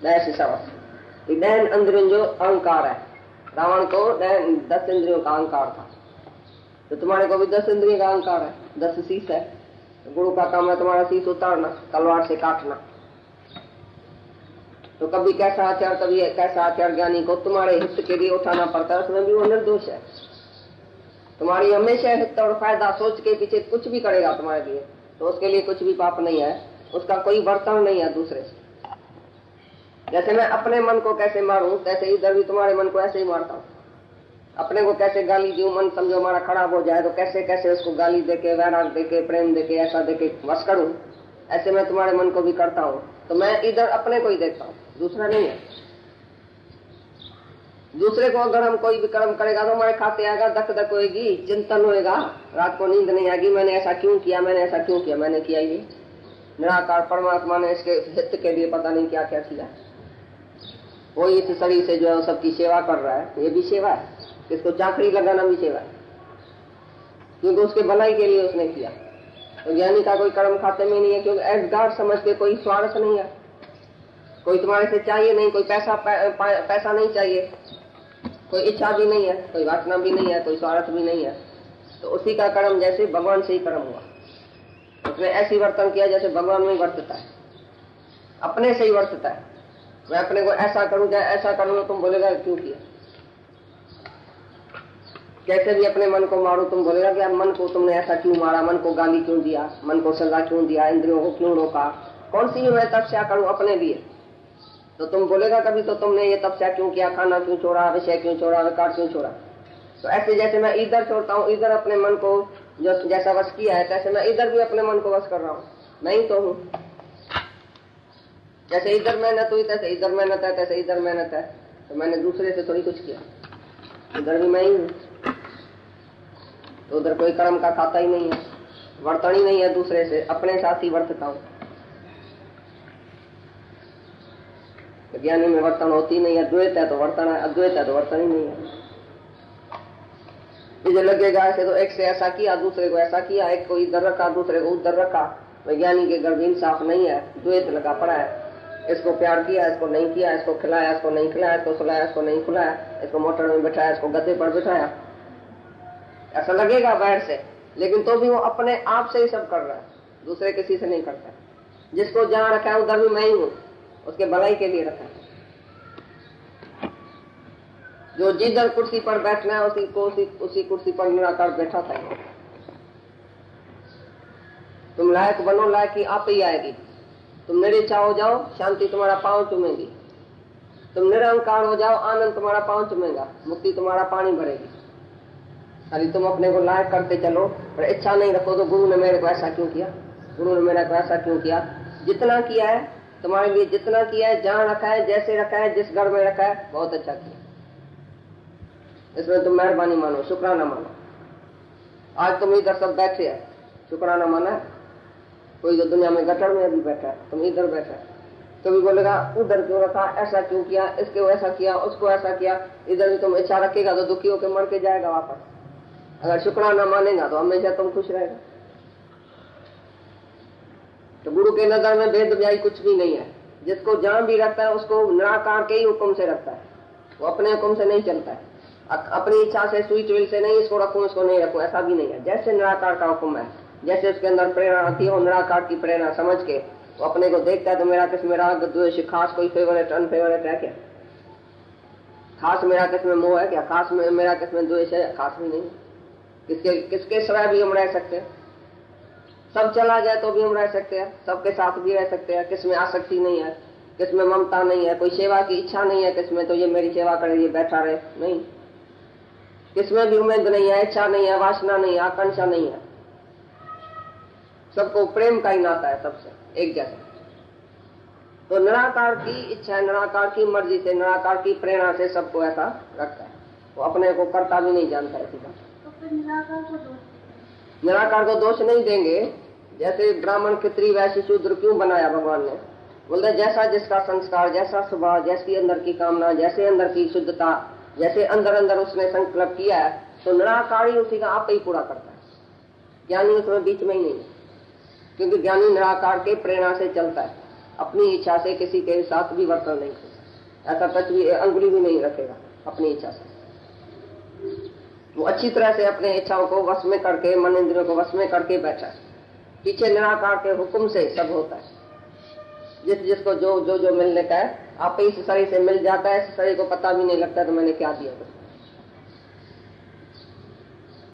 10 सवस। 10 इंद्रियों जो अहंकार है, रावण को 10 इंद्रियों का अहंकार था, तो तुम्हारे को भी 10 इंद्रियों का अहंकार है, 10 शीश है। तो गुरु का काम है तुम्हारा शीश उतारना, तलवार से काटना। तो कभी कैसा हथियार, कभी कैसा हथियार ज्ञानी को तुम्हारे हित के लिए उठाना पड़ता है, उसमें भी वो निर्दोष है। तुम्हारी हमेशा हित और फायदा सोच के पीछे कुछ भी करेगा तुम्हारे लिए, तो उसके लिए कुछ भी पाप नहीं है, उसका कोई बर्तन नहीं है दूसरे से। जैसे मैं अपने मन को कैसे मारूं, कैसे इधर भी तुम्हारे मन को ऐसे ही मारता हूँ। अपने को कैसे गाली दूं, मन समझो हमारा खराब हो जाए तो कैसे कैसे उसको गाली देके, वैराग देके, प्रेम देके, ऐसा देके वश करूं, ऐसे मैं तुम्हारे मन को भी करता हूँ। तो मैं इधर अपने को ही देखता हूँ, दूसरा नहीं है। दूसरे को अगर हम कोई भी कर्म करेगा तो हमारे खाते आएगा, धक धक होएगी, चिंतन होएगा, रात को नींद नहीं आएगी, मैंने ऐसा क्यों किया, मैंने ऐसा क्यों किया, मैंने किया ये निराकार परमात्मा ने इसके हित के लिए पता नहीं क्या क्या किया। वो इस शरीर से जो है सबकी सेवा कर रहा है, ये भी सेवा है, इसको चाकरी लगाना भी सेवा है, क्योंकि उसके भलाई के लिए उसने किया। तो ज्ञानी का कोई कर्म खाते में नहीं है, क्योंकि एहसास समझ के कोई स्वार्थ नहीं है, कोई तुम्हारे से चाहिए नहीं, कोई पैसा नहीं चाहिए, कोई इच्छा भी नहीं है, कोई वासना भी नहीं है, कोई स्वार्थ भी नहीं है। तो उसी का कर्म जैसे भगवान से ही कर्म हुआ, उसने ऐसी वर्तन किया जैसे भगवान में वर्तता है, अपने से ही वर्तता है। मैं अपने को ऐसा करूं चाहे ऐसा करूं, तुम बोलेगा क्यों किया। कैसे भी अपने मन को मारो, तुम बोलेगा कि यार मन को तुमने ऐसा क्यों मारा, मन को गाली क्यों दिया, मन को सजा क्यों दिया, इंद्रियों को क्यों रोका, कौन सी मैं तपस्या करूं अपने लिए। तो तुम बोलेगा कभी तो तुमने ये तपस्या क्यों किया, खाना क्यों छोड़ा, विषय क्यों छोड़ा, विकार क्यों छोड़ा। तो ऐसे जैसे मैं इधर छोड़ता हूँ, इधर अपने मन को जो जैसा वश किया है, तैसे मैं इधर भी अपने मन को वश कर रहा हूँ, मैं ही तो हूँ। जैसे इधर मेहनत हुई तैसे इधर मेहनत है, तैसे इधर मेहनत है। तो मैंने दूसरे से थोड़ी कुछ किया, इधर भी मैं ही हूँ। तो उधर कोई कर्म का खाता ही नहीं है, वर्तन ही नहीं है दूसरे से, अपने साथ ही वर्तता हूँ। ज्ञानी में वर्तन होती नहीं है, द्वैत है तो वर्तन है, अद्वैत है तो वर्तन ही नहीं है। मुझे लगेगा ऐसे तो एक से ऐसा किया, दूसरे को ऐसा किया, एक को इधर रखा, दूसरे को उधर रखा। वैज्ञानिक के गर्भ इंसाफ नहीं है, द्वैत लगा पड़ा है। इसको प्यार किया, इसको नहीं किया, इसको खिलाया, इसको नहीं खिलाया, इसको सुलाया, इसको नहीं खिलाया, इसको मोटर में बिठाया, इसको गद्दे पर बिठाया, ऐसा लगेगा बाहर से, लेकिन तो भी वो अपने आप से ही सब कर रहा है, दूसरे किसी से नहीं करता। जिसको जहाँ रखा है उधर भी मैं ही हूँ, उसके भलाई के लिए रखा है। जो जिधर कुर्सी पर बैठना है उसी कुर्सी पर निराकार बैठा था। तुम लायक बनो, लायक ही आप ही आएगी। तुम निरीच्छा हो जाओ, शांति तुम्हारा पांव चूमेगी। तुम निरंकार हो जाओ, आनंद तुम्हारा पांव चूमेगा, मुक्ति तुम्हारा पानी भरेगी। अरे तुम अपने को लायक करते चलो, पर इच्छा नहीं रखो तो गुरु ने मेरे को ऐसा क्यों किया, गुरु ने मेरे को ऐसा क्यों किया। जितना किया है तुम्हारे लिए, जितना किया है, जहाँ रखा है, जैसे रखा है, जिस घर में रखा है, बहुत अच्छा किया। इसमें तुम मेहरबानी मानो, शुक्राना मानो। आज तुम इधर सब बैठे हैं, शुक्राना माना है। कोई जो दुनिया में गटर में अभी बैठा है, तुम इधर बैठा है, कभी बोलेगा उधर क्यों रखा, ऐसा क्यों किया, इसको ऐसा किया, उसको ऐसा किया। इधर भी तुम इच्छा रखेगा तो दुखी होकर मर के जाएगा वापस। अगर शुक्राना मानेगा तो हमेशा तुम खुश रहेगा। तो गुरु के नजर में भेद व्याई कुछ भी नहीं है। जिसको जहां भी रखता है उसको निराकार के ही हुक्म से रखता है, वो अपने हुक्म से नहीं चलता है। अपनी इच्छा से, स्वीट विल से नहीं, इसको रखूं इसको नहीं रखूं, ऐसा भी नहीं है। जैसे निराकार का हुक्म है, जैसे उसके अंदर प्रेरणा आती है, निराकार की प्रेरणा समझ के वो अपने को देखता है। तो मेरा किसमें राग द्वेष, खास कोई फेवरेट अनफेवरेट है क्या? खास मेरा किसमें मोह है क्या? खास मेरा किसमें द्वेष है? खास भी नहीं। किसके सिवाय भी हम रह सकते हैं, सब चला जाए तो भी हम रह सकते हैं, सबके साथ भी रह सकते हैं। किसमें आसक्ति नहीं है, किसमें ममता नहीं है, कोई सेवा की इच्छा नहीं है किसमें, तो ये मेरी सेवा करे, ये बैठा रहे, नहीं। किसमें भी उम्मीद नहीं है, इच्छा नहीं है, वासना नहीं है, आकांक्षा नहीं है। सबको प्रेम का ही नाता है, सबसे एक जैसा। तो निराकार की इच्छा, निराकार की मर्जी से, निराकार की प्रेरणा से सबको ऐसा रखता है। वो अपने को करता भी नहीं जानता है सीधा। निराकार को दोष नहीं देंगे। जैसे ब्राह्मण, क्षत्रिय, वैश्य, शूद्र क्यों बनाया भगवान ने? बोलते जैसा जिसका संस्कार, जैसा स्वभाव, जैसी अंदर की कामना, जैसे अंदर की शुद्धता, जैसे अंदर अंदर उसने संकल्प किया है, तो निराकार ही उसी का आप ही पूरा करता है। ज्ञानी उसमें बीच में ही नहीं है, क्योंकि ज्ञानी निराकार के प्रेरणा से चलता है। अपनी इच्छा से किसी के साथ भी वर्तन नहीं करेगा, ऐसा टच भी अंगुली भी नहीं रखेगा अपनी इच्छा से। वो अच्छी तरह से अपने इच्छाओं को वश में करके, मन इंद्रियों को वश में करके बैठा है। पीछे निराकार के हुक्म से सब होता है। जिसको जो जो जो मिलने का है, आप इस शरीर से मिल जाता है, इस शरीर को पता भी नहीं लगता तो मैंने क्या दिया।